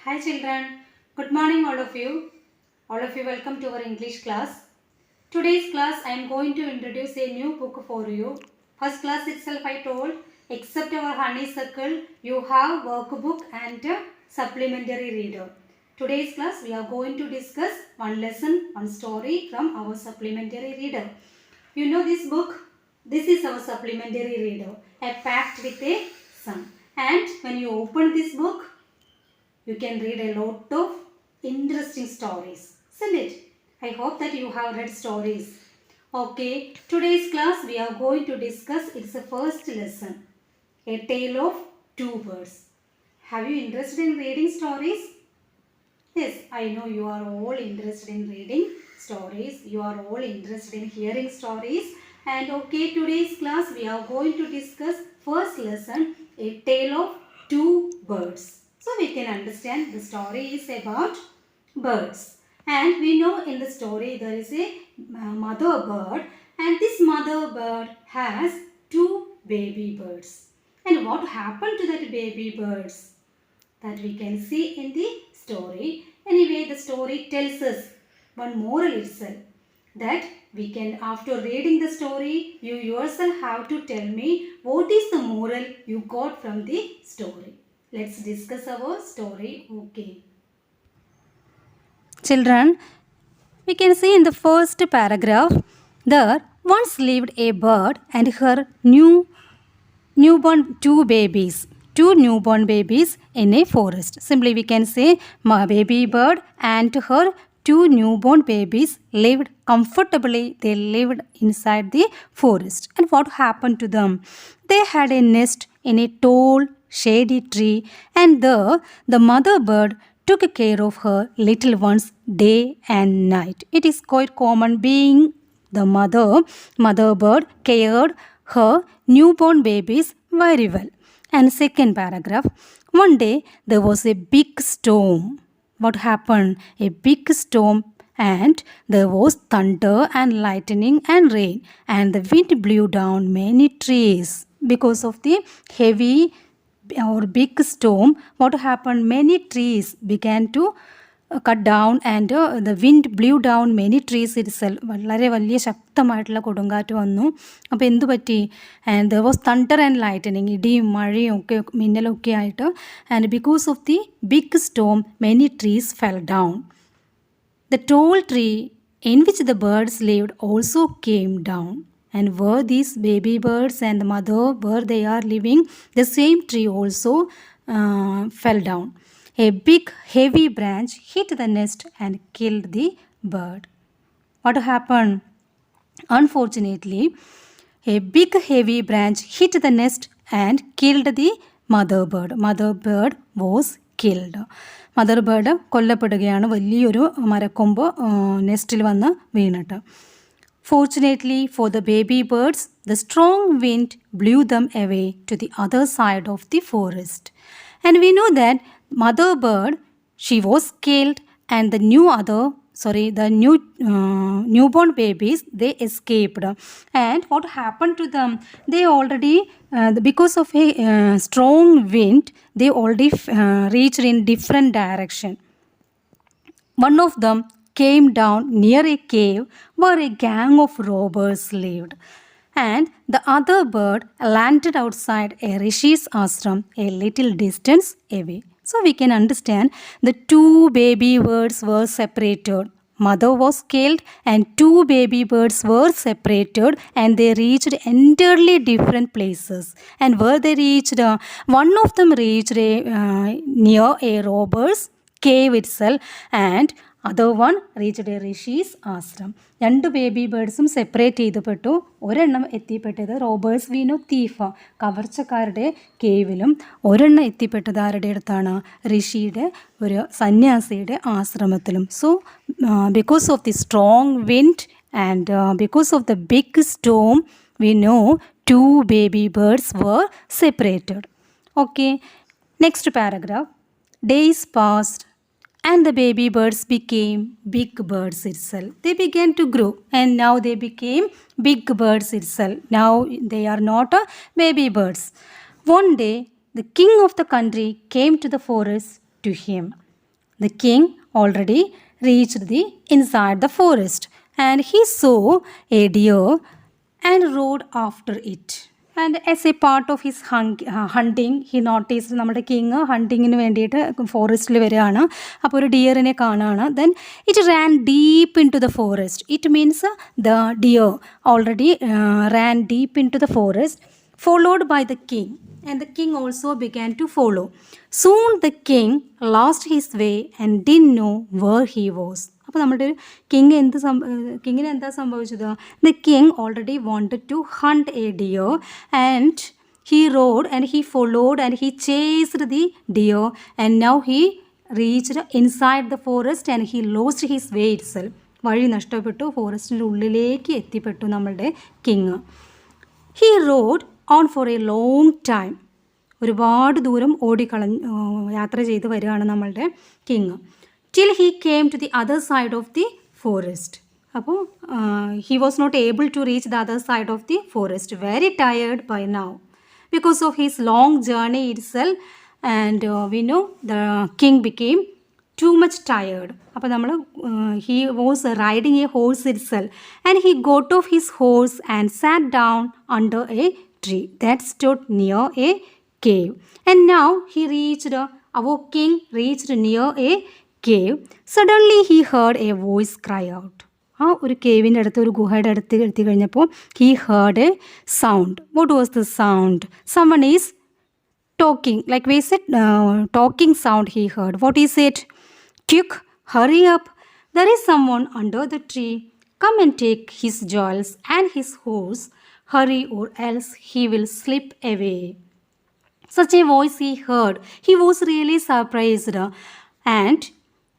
Hi children, good morning all of you. All of you welcome to our English class. Today's class I am going to introduce a new book for you. First class itself I told, except our honeysuckle, you have workbook and supplementary reader. Today's class we are going to discuss one lesson, one story from our supplementary reader. You know this book? This is our supplementary reader, packed with a sun. And when you open this book, you can read a lot of interesting stories, isn't it? I hope that you have read stories. Okay, today's class we are going to discuss its first lesson, A Tale of Two Birds. Have you interested in reading stories? Yes, I know you are all interested in reading stories. You are all interested in hearing stories. And okay, today's class we are going to discuss first lesson, A Tale of Two Birds. So we can understand the story is about birds. And we know in the story there is a mother bird, and this mother bird has two baby birds. And what happened to that baby birds? That we can see in the story. Anyway, the story tells us one moral itself, that we can, after reading the story, you yourself have to tell me what is the moral you got from the story. Let's discuss our story. Okay. Children, we can see in the first paragraph, there once lived a bird and her newborn two newborn babies in a forest. Simply we can say my baby bird and her two newborn babies lived comfortably. They lived inside the forest. And what happened to them? They had a nest in a tall shady tree, and there the mother bird took care of her little ones day and night. It is quite common being the mother bird cared her newborn babies very well. And second paragraph, one day there was a big storm. What happened? A big storm, and there was thunder and lightning and rain, and the wind blew down many trees. Because of the heavy or big storm, what happened? Many trees began to cut down, and the wind blew down many trees itself. വളരെ വലിയ ശക്തമായിട്ടുള്ള കൊടുങ്കാറ്റ് വന്നു. അപ്പോൾ എന്തു പറ്റി? And there was thunder and lightning, ഇടിയും മഴയും ഒക്കെ മിന്നലൊക്കെ ആയിട്ട്. And because of the big storm many trees fell down. The tall tree in which the birds lived also came down. And were these baby birds and the mother where they are living, the same tree also fell down. A big heavy branch hit the nest and killed the bird. What happened? Unfortunately, a big heavy branch hit the nest and killed the mother bird. Mother bird was killed. Mother bird കൊല്ലപ്പെടുകയാണ്. വലിയൊരു മരക്കൊമ്പ് നെസ്റ്റിൽ വന്ന് വീണിട്ട്. Fortunately for the baby birds, the strong wind blew them away to the other side of the forest. And we know that mother bird, she was killed, and the newborn babies, they escaped. And what happened to them? They already, because of a strong wind, they already reached in different direction. One of them came down near a cave where a gang of robbers lived, and the other bird landed outside a rishi's ashram a little distance away. So we can understand the two baby birds were separated. Mother was killed and two baby birds were separated, and they reached entirely different places. And where they reached, one of them reached near a robber's cave itself, and other one reached a rishis ashram. രണ്ട് baby ബേർഡ്സും separate ചെയ്തപ്പെട്ടു. ഒരെണ്ണം എത്തിപ്പെട്ടത് robbers വീനോ തീഫ, കവർച്ചക്കാരുടെ കേവിലും. ഒരെണ്ണം എത്തിപ്പെട്ടത് ആരുടെ അടുത്താണ്? ഋഷിയുടെ ഒരു സന്യാസിയുടെ ആശ്രമത്തിലും. So because of the strong wind and because of the big storm, we know two baby birds were separated. Okay, next paragraph. Days passed, and the baby birds became big birds itself. They began to grow, and now they became big birds itself. Now they are not baby birds. One day, the king of the country came to the forest to him. The king already reached the inside the forest and he saw a deer and rode after it. And as a part of his hunting, he noticed നമ്മുടെ king ഹണ്ടിങ്ങിന് വേണ്ടിയിട്ട് ഫോറസ്റ്റിൽ വരികയാണ്. അപ്പോൾ ഒരു ഡിയറിനെ കാണുകയാണ്. Then it ran deep into the forest. It means the deer already ran deep into the forest followed by the king, and the king also began to follow. Soon the king lost his way and didn't know where he was. അപ്പോൾ നമ്മുടെ ഒരു കിങ്ങിന് എന്താ സംഭവിച്ചത്? The king already wanted to hunt a deer and he rode and he followed and he chased the deer and now he reached inside the forest and he lost his way itself. വഴി നഷ്ടപ്പെട്ടു, ഫോറസ്റ്റിൻ്റെ ഉള്ളിലേക്ക് എത്തിപ്പെട്ടു നമ്മളുടെ king. He rode on for a long time. ഒരുപാട് ദൂരം യാത്ര ചെയ്ത് വരികയാണ് നമ്മളുടെ king. Till he came to the other side of the forest. അപ്പോൾ he was not able to reach the other side of the forest. Very tired by now because of his long journey itself, and we know the king became too much tired. അപ്പോൾ നമ്മൾ he was riding a horse itself and he got off his horse and sat down under a tree that stood near a cave. And now he reached, our king reached near a cave. Suddenly he heard a voice cry out. ആ ഒരു കേവിൻ്റെ അടുത്ത്, ഒരു ഗുഹയുടെ അടുത്ത് എത്തി കഴിഞ്ഞപ്പോൾ he heard a sound. What was the sound? Someone is talking, like we said, talking sound he heard. What is it? Quick, hurry up. There is someone under the tree. Come and take his jewels and his horse. Hurry or else he will slip away. Such a voice he heard. He was really surprised and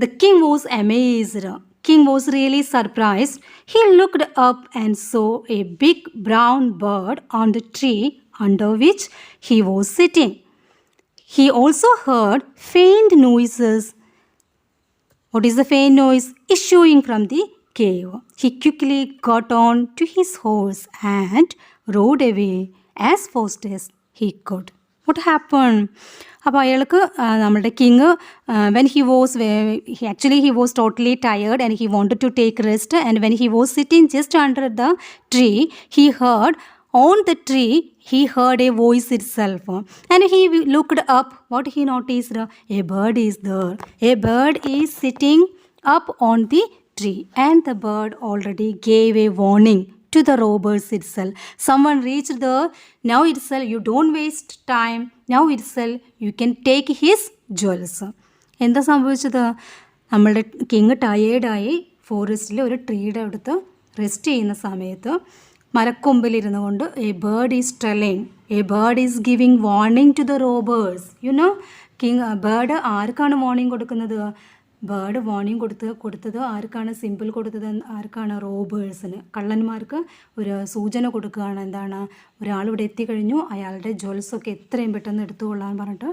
the king was amazed. King was really surprised. He looked up and saw a big brown bird on the tree under which he was sitting. He also heard faint noises. What is the faint noise? Issuing from the cave. He quickly got on to his horse and rode away as fast as he could. What happened? അപ്പോൾ അയാൾക്ക് നമ്മുടെ king when he was totally tired and he wanted to take rest, and when he was sitting just under the tree, he heard on the tree, he heard a voice itself, and he looked up. What he noticed? A bird is there. A bird is sitting up on the tree, and the bird already gave a warning to the robbers itself. Someone reached there. Now itself you don't waste time. Now itself you can take his jewels. എന്താ സംഭവിച്ചത്? നമ്മളുടെ king ടയേർഡായി ഫോറസ്റ്റിൽ ഒരു ട്രീയുടെ അടുത്ത് rest ചെയ്യുന്ന സമയത്ത് മരക്കൊമ്പിലിരുന്നു കൊണ്ട് a bird is telling, a bird is giving warning to the robbers. You know bird ആർക്കാണ് വാർണിംഗ് കൊടുക്കുന്നത്? ബേർഡ് വാർണിംഗ് കൊടുത്തത് ആർക്കാണ്? സിമ്പിൾ കൊടുത്തത് ആർക്കാണ്? റോബേഴ്സിന്, കള്ളന്മാർക്ക് ഒരു സൂചന കൊടുക്കുകയാണ്. എന്താണ്? ഒരാളിവിടെ എത്തിക്കഴിഞ്ഞു, അയാളുടെ ജ്വൽസൊക്കെ എത്രയും പെട്ടെന്ന് എടുത്തുകൊള്ളാൻ പറഞ്ഞിട്ട്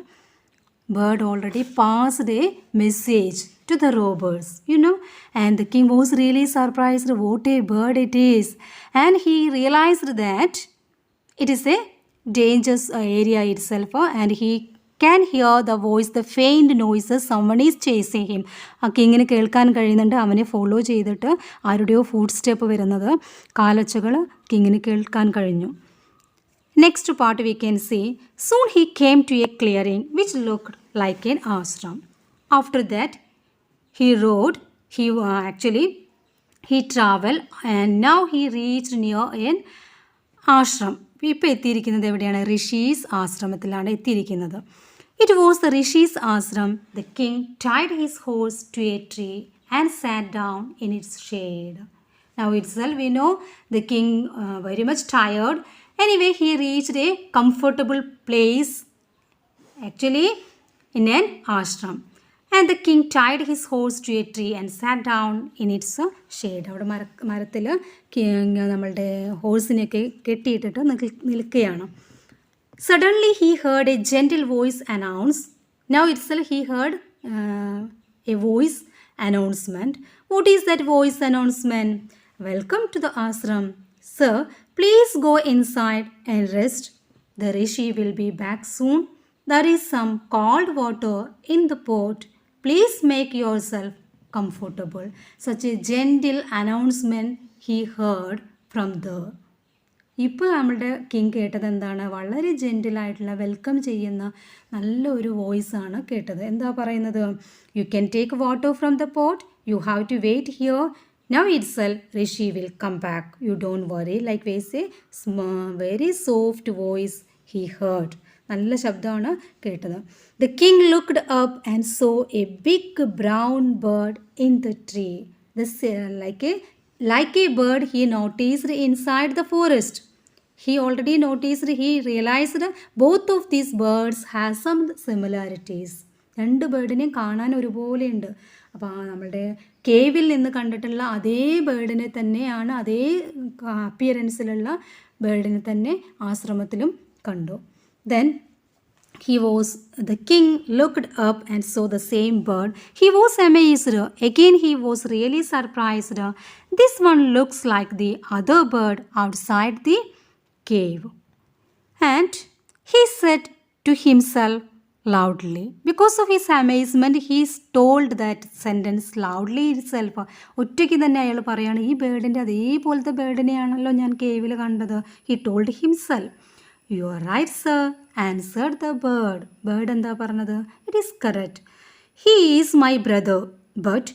bird already passed A message to the robbers, and the king was really surprised. What a bird it is. And he realized that it is a dangerous area itself, and he can hear the voice, the faint noises, someone is chasing him. ആ കിങ്ങിന് കേൾക്കാൻ കഴിയുന്നുണ്ട്, അവനെ follow ചെയ്തിട്ട് ആരുടെയോ food step വരുന്നത്, കാലൊച്ചകൾ കിങ്ങിന് കേൾക്കാൻ കഴിഞ്ഞു. Next part we can see, soon he came to a clearing which looked like an ashram. After that he rode, he traveled, and now he reached near an ashram. ഇപ്പോൾ എത്തിയിരിക്കുന്നത് എവിടെയാണ്? ഋഷീസ് ആശ്രമത്തിലാണ് എത്തിയിരിക്കുന്നത്. It was the Rishis ashram. The king tied his horse to a tree and sat down in its shade. Now itself we know the king very much tired. Anyway, he reached a comfortable place, actually in an ashram. And the king tied his horse to a tree and sat down in its shade. അവിടെ മരത്തിൽ നമ്മളുടെ ഹോഴ്സിനെയൊക്കെ കെട്ടിയിട്ടിട്ട് നിൽക്കുകയാണ്. Suddenly he heard a gentle voice announce. Now itself he heard a voice announcement. What is that voice announcement? Welcome to the ashram. Sir, please go inside and rest. The rishi will be back soon. There is some cold water in the pot. please make yourself comfortable. Such a gentle announcement he heard from there. ഇപ്പോൾ നമ്മുടെ king കേട്ടത് എന്താണ്? വളരെ ജെൻറ്റിലായിട്ടുള്ള welcome ചെയ്യുന്ന നല്ലൊരു വോയിസാണ് കേട്ടത്. എന്താ പറയുന്നത്? You can take water from the pot, you have to wait here, now itself Rishi will come back, you don't worry, like was a very soft voice he heard. നല്ല ശബ്ദമാണ് കേട്ടത്. The king looked up and saw a big brown bird in the tree. Like a bird he noticed inside the forest. He realized both of these birds have some similarities. രണ്ട് ബേർഡിനെയും കാണാൻ ഒരുപോലെയുണ്ട്. അപ്പോൾ നമ്മളുടെ കേവിൽ നിന്ന് കണ്ടിട്ടുള്ള അതേ ബേർഡിനെ തന്നെയാണ്, അതേ അപ്പിയറൻസിലുള്ള ബേർഡിനെ തന്നെ ആശ്രമത്തിലും കണ്ടു. Then the king looked up and saw the same bird. He was amazed. Again he was really surprised. This one looks like the other bird outside the cave. And he said to himself loudly. Because of his amazement, he told that sentence loudly itself. ഒറ്റയ്ക്ക് തന്നെ അയാൾ പറയാണ്, ഈ ബേർഡിൻ്റെ അതേപോലത്തെ ബേർഡിനെയാണല്ലോ ഞാൻ കേവിൽ കണ്ടത്. He told himself. You are right, sir, answered the bird. Bird എന്താ പറഞ്ഞത്? It is correct. He is my brother, but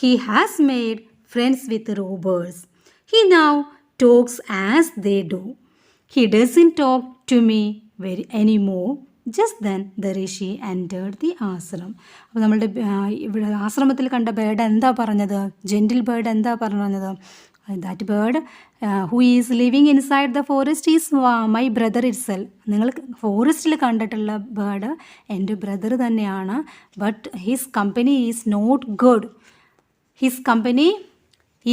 he has made friends with robbers. He now talks as they do. He doesn't talk to me anymore. Just then the rishi entered the ashram. അപ്പോൾ നമ്മളുടെ ഇവിടെ ആശ്രമത്തിൽ കണ്ട bird എന്താ പറഞ്ഞത്? Gentle bird എന്താ പറഞ്ഞത്? That bird who is living inside the forest is my brother itself. നിങ്ങൾ ഫോറസ്റ്റിൽ കണ്ടിട്ടുള്ള ബേർഡ് എൻ്റെ ബ്രദർ തന്നെയാണ്. But his company is not good. His company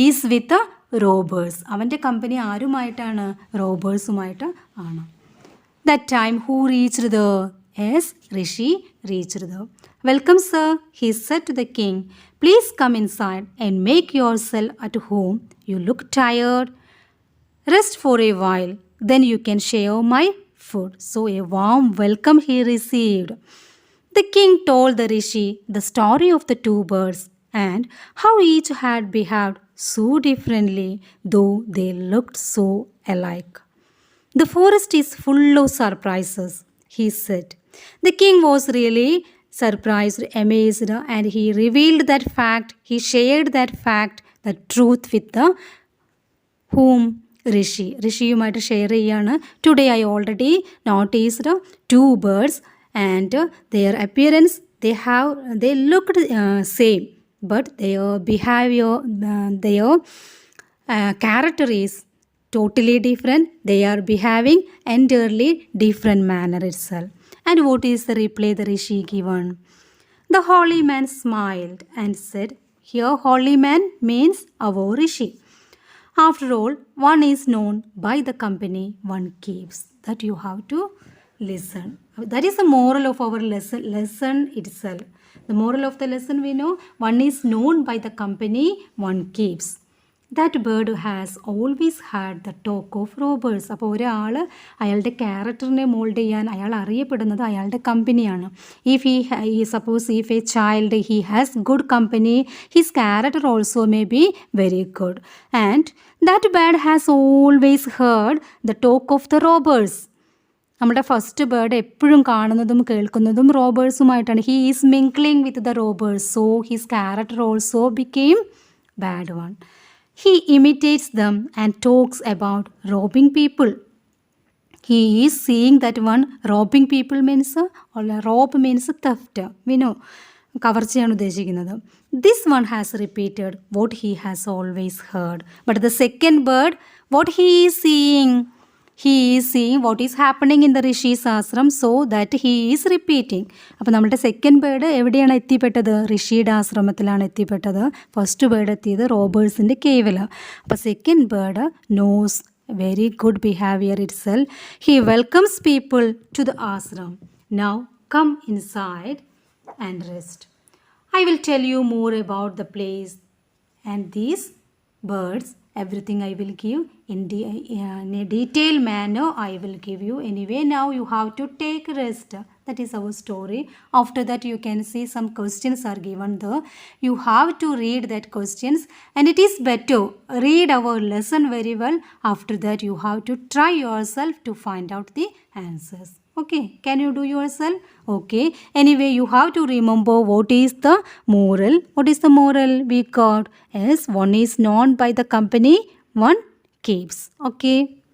is with robbers. അവൻ്റെ കമ്പനി ആരുമായിട്ടാണ്? റോബേഴ്സുമായിട്ട് ആണ്. That time who reached there? Yes, Rishi reached there. Welcome, sir, he said to the king. Please come inside and make yourself at home. You look tired. Rest for a while. Then you can share my food. So a warm welcome he received. The king told the rishi the story of the two birds and how each had behaved so differently, though they looked so alike. The forest is full of surprises, he said. The king was really surprised, amazed, and he revealed that fact. He shared that fact, the truth with the whom? Rishiയുമായിട്ട് share ചെയ്യാണ്. Today I already noticed two birds and their appearance, they looked same, but their behavior, their character is totally different. They are behaving entirely different manner itself. And what is the reply the rishi given? The holy man smiled and said, here holy man means our rishi. After all, one is known by the company one keeps. That you have to listen. That is the moral of our lesson itself. The moral of the lesson we know, one is known by the company one keeps. That bird has always had the talk of robbers. അപ്പോൾ ഒരാൾ അയാളുടെ ക്യാരക്ടറിനെ mould ചെയ്യാൻ അയാൾ അറിയപ്പെടുന്നത് അയാളുടെ കമ്പനിയാണ്. If suppose if a child he has good company, his character also may be very good. And that bird has always heard the talk of the robbers. നമ്മുടെ ഫസ്റ്റ് ബേർഡ് എപ്പോഴും കാണുന്നതും കേൾക്കുന്നതും റോബേഴ്സുമായിട്ടാണ്. He is mingling with the robbers, so his character also became bad one. He imitates them and talks about robbing people. He is seeing that one robbing people means, rob means theft. We know, കവർച്ചയാണ് ഉദ്ദേശിക്കുന്നത്. This one has repeated what he has always heard. But the second bird, what he is seeing what is happening in the Rishi's ashram, so that he is repeating. അപ്പോൾ നമ്മുടെ second bird എവിടെയാണ് എത്തിപ്പെട്ടത്? ഋഷിയുടെ ആശ്രമത്തിലാണ് എത്തിപ്പെട്ടത്. First bird എത്തിയത് റോബേഴ്സിൻ്റെ കേവിൽ. അപ്പോൾ second bird knows very good behavior itself. He welcomes people to the ashram. Now come inside and rest. I will tell you more about the place and these birds everything I will give in a detailed manner. I will give you. Anyway, now you have to take rest. That is our story. After that, you can see some questions are given there. You have to read that questions, and it is better read our lesson very well. After that, you have to try yourself to find out the answers. Okay, can you do yourself? Okay, anyway, you have to remember what is the moral. What is the moral we got? Yes, one is known by the company, one keeps. Okay.